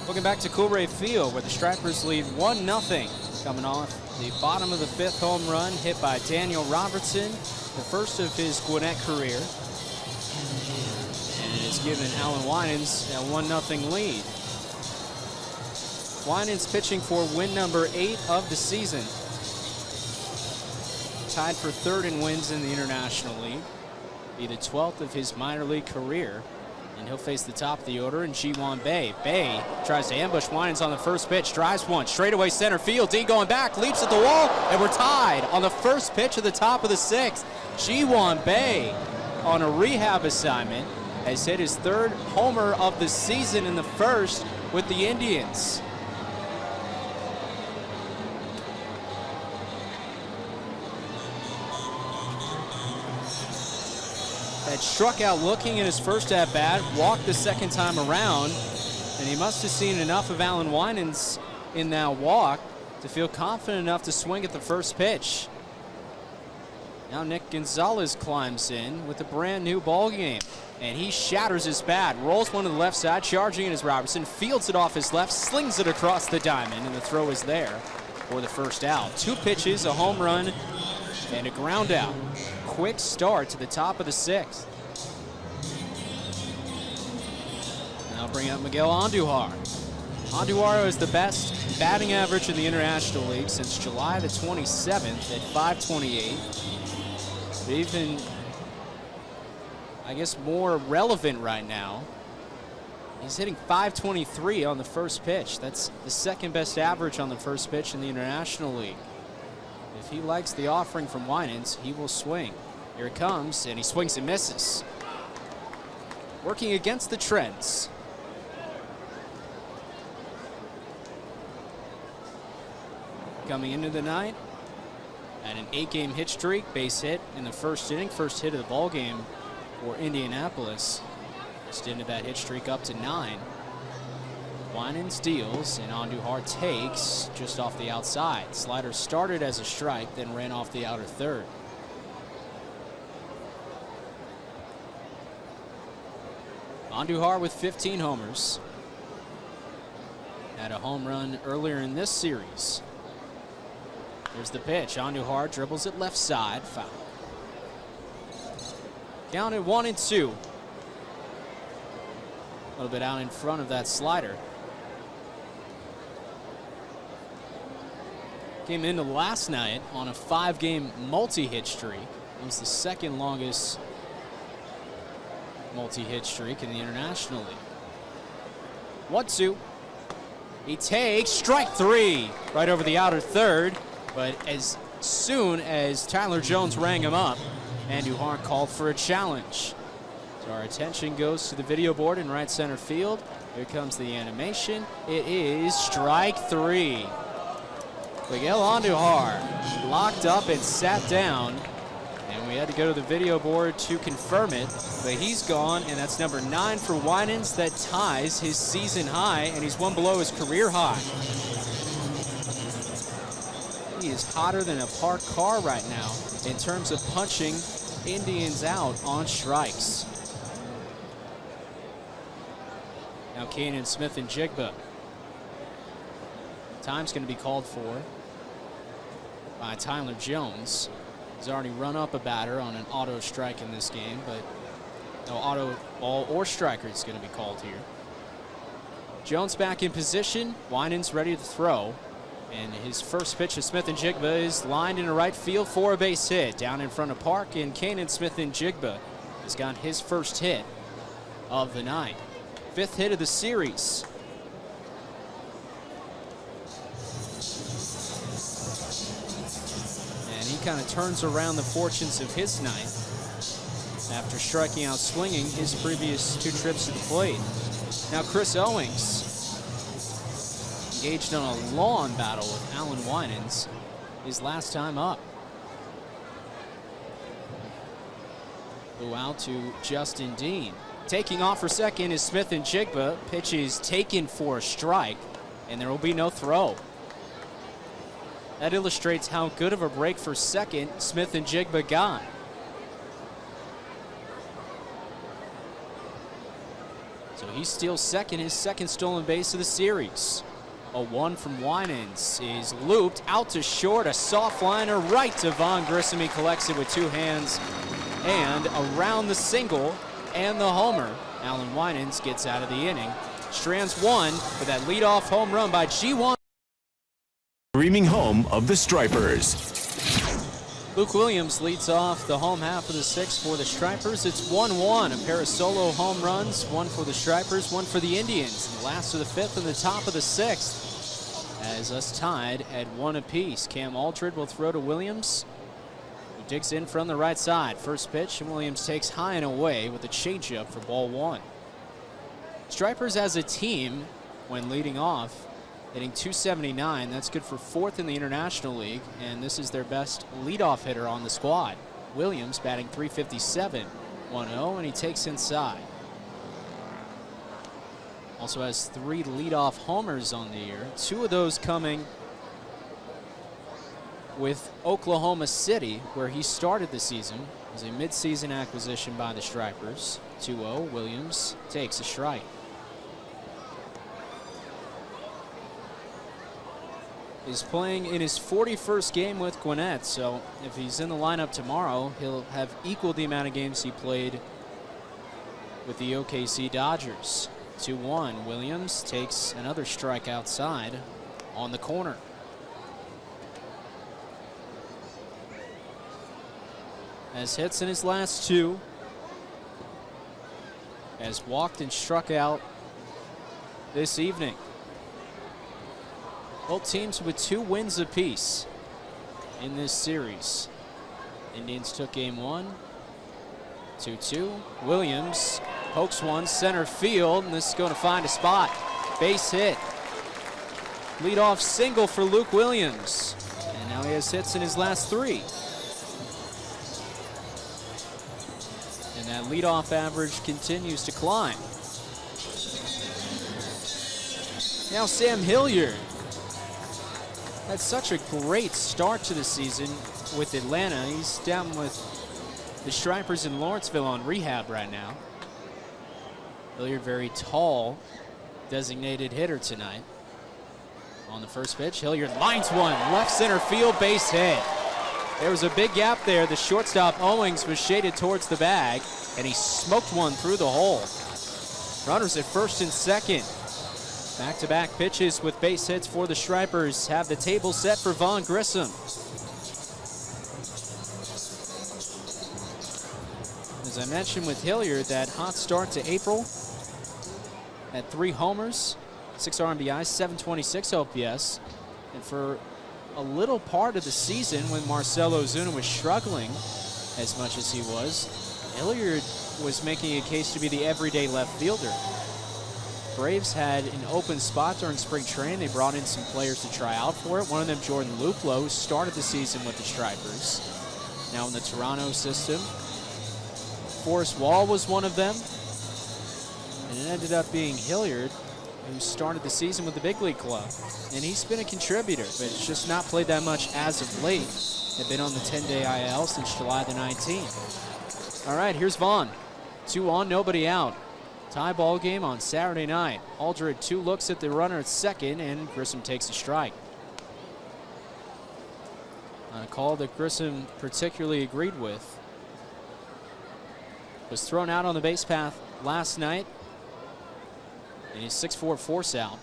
Welcome back to Coolray Field, where the Stripers lead 1-0. Coming off the bottom of the 5th home run hit by Daniel Robertson, the first of his Gwinnett career. And it has given Alan Winans a 1-0 lead. Winans pitching for win number 8 of the season. Tied for 3rd in wins in the International League. Be the 12th of his minor league career. And he'll face the top of the order in Ji-Won Bae. Bae tries to ambush Winans on the first pitch, drives one, straightaway center field. Dean going back, leaps at the wall, and we're tied on the first pitch of the top of the 6th. Ji-Won Bae on a rehab assignment has hit his 3rd homer of the season in the first with the Indians. Had struck out looking in his first at-bat, walked the second time around, and he must have seen enough of Alan Winans in that walk to feel confident enough to swing at the first pitch. Now Nick Gonzalez climbs in with a brand new ball game, and he shatters his bat, rolls one to the left side, charging it as Robertson fields it off his left, slings it across the diamond, and the throw is there for the first out. 2 pitches, a home run, and a ground out. Quick start to the top of the 6th. Now bring up Miguel Andujar. Andujar has the best batting average in the International League since July the 27th at .528. But even, I guess, more relevant right now, he's hitting .523 on the first pitch. That's the 2nd best average on the first pitch in the International League. If he likes the offering from Winans, he will swing. Here it comes, and he swings and misses. Working against the trends. Coming into the night, at an 8-game hit streak, base hit in the first inning, first hit of the ball game for Indianapolis. Extended that hit streak up to 9. Winans deals, and Andujar takes just off the outside. Slider started as a strike, then ran off the outer third. Andujar with 15 homers. Had a home run earlier in this series. Here's the pitch. Andujar dribbles it left side, foul. Count at 1-2. A little bit out in front of that slider. Came into last night on a 5-game multi-hit streak. It was the 2nd longest multi-hit streak in the International League. 1-2. He takes strike 3 right over the outer third, but as soon as Tyler Jones rang him up, Andujar called for a challenge. So our attention goes to the video board in right center field. Here comes the animation. It is strike 3. Miguel Andujar locked up and sat down, and we had to go to the video board to confirm it, but he's gone, and that's number 9 for Winans. That ties his season high, and he's one below his career high. He is hotter than a parked car right now in terms of punching Indians out on strikes. Now Kanan Smith-Njigba. Time's going to be called for by Tyler Jones. He's already run up a batter on an auto strike in this game, but no auto ball or striker is going to be called here. Jones back in position. Winans ready to throw. And his first pitch to Smith-Njigba is lined into right field for a base hit. Down in front of Park, and Kanan Smith-Njigba has got his first hit of the night. 5th hit of the series. And he kind of turns around the fortunes of his night after striking out swinging his previous 2 trips to the plate. Now Chris Owings engaged on a long battle with Alan Winans his last time up. Go out to Justin Dean. Taking off for second is Smith-Njigba. Pitch is taken for a strike, and there will be no throw. That illustrates how good of a break for second Smith-Njigba got. So he steals second, his second stolen base of the series. A 1 from Winans is looped out to short, a soft liner right to Vaughn Grissom. He collects it with two hands and around the single and the homer. Alan Winans gets out of the inning. Strands one for that leadoff home run by G1. Dreaming home of the Stripers. Luke Williams leads off the home half of the sixth for the Stripers. It's 1-1, a pair of solo home runs, one for the Stripers, one for the Indians. The last of the fifth and the top of the sixth has us tied at 1 apiece. Cam Aldred will throw to Williams, who digs in from the right side. First pitch, and Williams takes high and away with a changeup for ball one. Stripers as a team, when leading off, hitting .279. That's good for fourth in the International League, and this is their best leadoff hitter on the squad. Williams batting .357, 1-0, and he takes inside. Also has 3 leadoff homers on the year, 2 of those coming with Oklahoma City, where he started the season. It was a midseason acquisition by the Stripers. 2-0, Williams takes a strike. Is playing in his 41st game with Gwinnett, so if he's in the lineup tomorrow, he'll have equaled the amount of games he played with the OKC Dodgers. 2-1, Williams takes another strike outside on the corner. Has hits in his last 2. Has walked and struck out this evening. Both teams with 2 wins apiece in this series. Indians took game 1, 2-2. Williams pokes one center field, and this is going to find a spot. Base hit. Leadoff single for Luke Williams. And now he has hits in his last 3. And that leadoff average continues to climb. Now Sam Hilliard had such a great start to the season with Atlanta. He's down with the Stripers in Lawrenceville on rehab right now. Hilliard, very tall, designated hitter tonight. On the first pitch, Hilliard lines one, left center field, base hit. There was a big gap there. The shortstop Owings was shaded towards the bag, and he smoked one through the hole. Runners at first and second. Back-to-back pitches with base hits for the Stripers have the table set for Vaughn Grissom. As I mentioned with Hilliard, that hot start to April, had 3 homers, 6 RBIs, 726 OPS. And for a little part of the season when Marcell Ozuna was struggling as much as he was, Hilliard was making a case to be the everyday left fielder. Braves had an open spot during spring training. They brought in some players to try out for it. One of them, Jordan Luplow, started the season with the Stripers. Now in the Toronto system. Forrest Wall was one of them. And it ended up being Hilliard, who started the season with the big league club. And he's been a contributor, but it's just not played that much as of late. They've been on the 10-day IL since July the 19th. All right, here's Vaughn. 2 on, nobody out. Tie ball game on Saturday night. Aldred 2 looks at the runner at second, and Grissom takes a strike. A call that Grissom particularly agreed with. Was thrown out on the base path last night in his 6-4 force out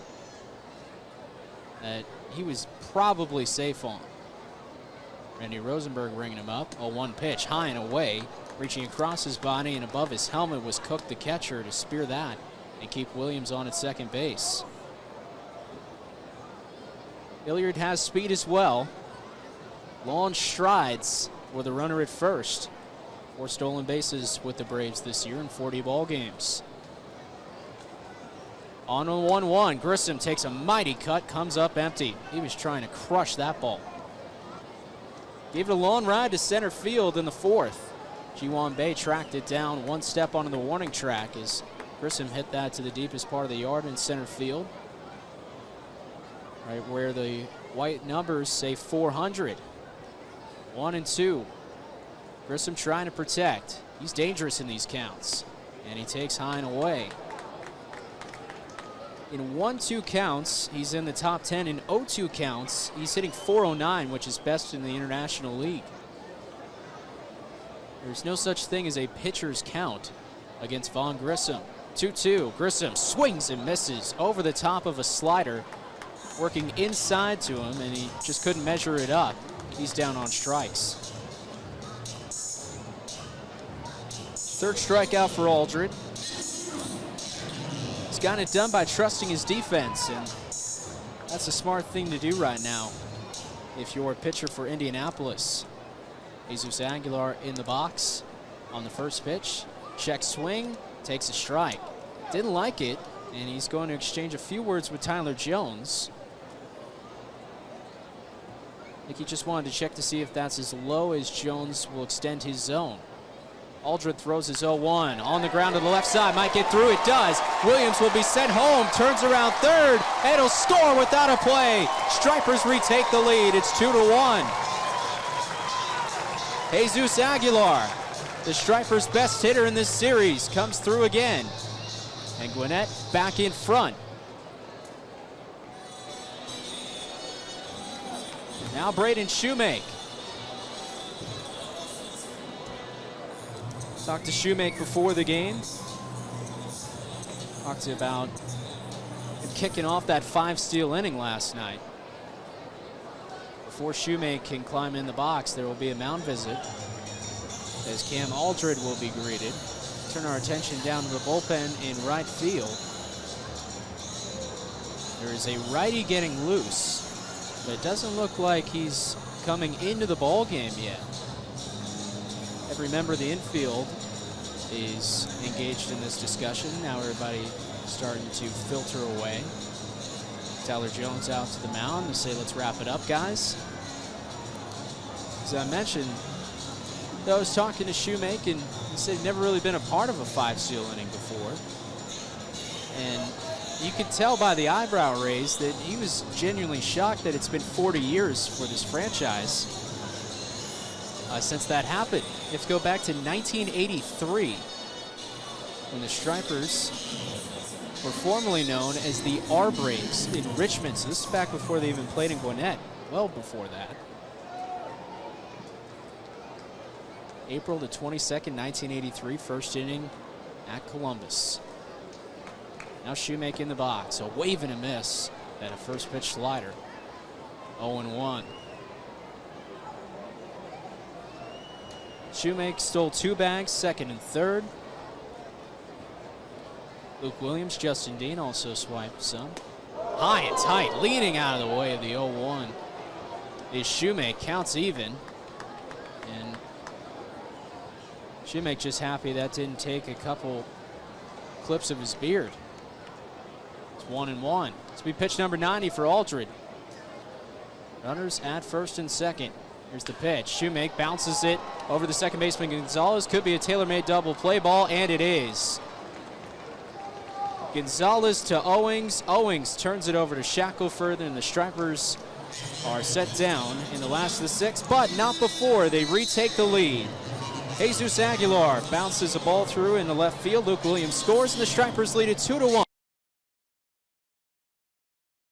that he was probably safe on. Randy Rosenberg bringing him up. A 1 pitch, high and away. Reaching across his body and above his helmet was Cook, the catcher, to spear that and keep Williams on at second base. Hilliard has speed as well. Long strides for the runner at first. 4 stolen bases with the Braves this year in 40 ball games. On a 1-1, Grissom takes a mighty cut, comes up empty. He was trying to crush that ball. Gave it a long ride to center field in the 4th. Ji-Hwan Bae tracked it down 1 step onto the warning track as Grissom hit that to the deepest part of the yard in center field. Right where the white numbers say 400. 1 and 2. Grissom trying to protect. He's dangerous in these counts. And he takes high and away. In 1-2 counts, he's in the top 10. In 0-2 counts, he's hitting .409, which is best in the International League. There's no such thing as a pitcher's count against Vaughn Grissom. 2-2, Grissom swings and misses over the top of a slider, working inside to him, and he just couldn't measure it up. He's down on strikes. Third strikeout for Aldred. He's gotten it done by trusting his defense, and that's a smart thing to do right now if you're a pitcher for Indianapolis. Jesus Aguilar in the box on the first pitch. Check swing, takes a strike. Didn't like it, and he's going to exchange a few words with Tyler Jones. I think he just wanted to check to see if that's as low as Jones will extend his zone. Aldred throws his 0-1 on the ground to the left side. Might get through. It does. Williams will be sent home. Turns around third, and he'll score without a play. Stripers retake the lead. It's 2-1. Jesus Aguilar, the Stripers' best hitter in this series, comes through again. And Gwinnett back in front. Now Braden Shoemake. Talked to Shoemake before the game. Talked about him kicking off that 5-steal inning last night. Before Shoemake can climb in the box, there will be a mound visit as Cam Aldred will be greeted. Turn our attention down to the bullpen in right field. There is a righty getting loose, but it doesn't look like he's coming into the ball game yet. Every member of the infield is engaged in this discussion. Now everybody starting to filter away. Tyler Jones out to the mound to say, let's wrap it up, guys. As I mentioned, though, I was talking to Shoemake, and he said he'd never really been a part of a 5-steal inning before. And you could tell by the eyebrow raise that he was genuinely shocked that it's been 40 years for this franchise since that happened. You have to go back to 1983 when the Stripers were formerly known as the R-Braves in Richmond. So this is back before they even played in Gwinnett, well before that. April the 22nd, 1983, first inning at Columbus. Now Shoemake in the box, a wave and a miss at a first pitch slider. 0-1. Shoemake stole 2 bags, second and third. Luke Williams, Justin Dean also swiped some. High and tight, leaning out of the way of the 0-1 is Shoemake, counts even. And Shoemake just happy that didn't take a couple clips of his beard. It's 1-1. It's be pitch number 90 for Aldred. Runners at first and second. Here's the pitch. Shoemake bounces it over the second baseman Gonzalez. Could be a tailor-made double play ball, and it is. Gonzalez to Owings. Owings turns it over to Shackelford, and the Stripers are set down in the last of the 6, but not before they retake the lead. Jesus Aguilar bounces a ball through in the left field. Luke Williams scores, and the Stripers lead it 2-1.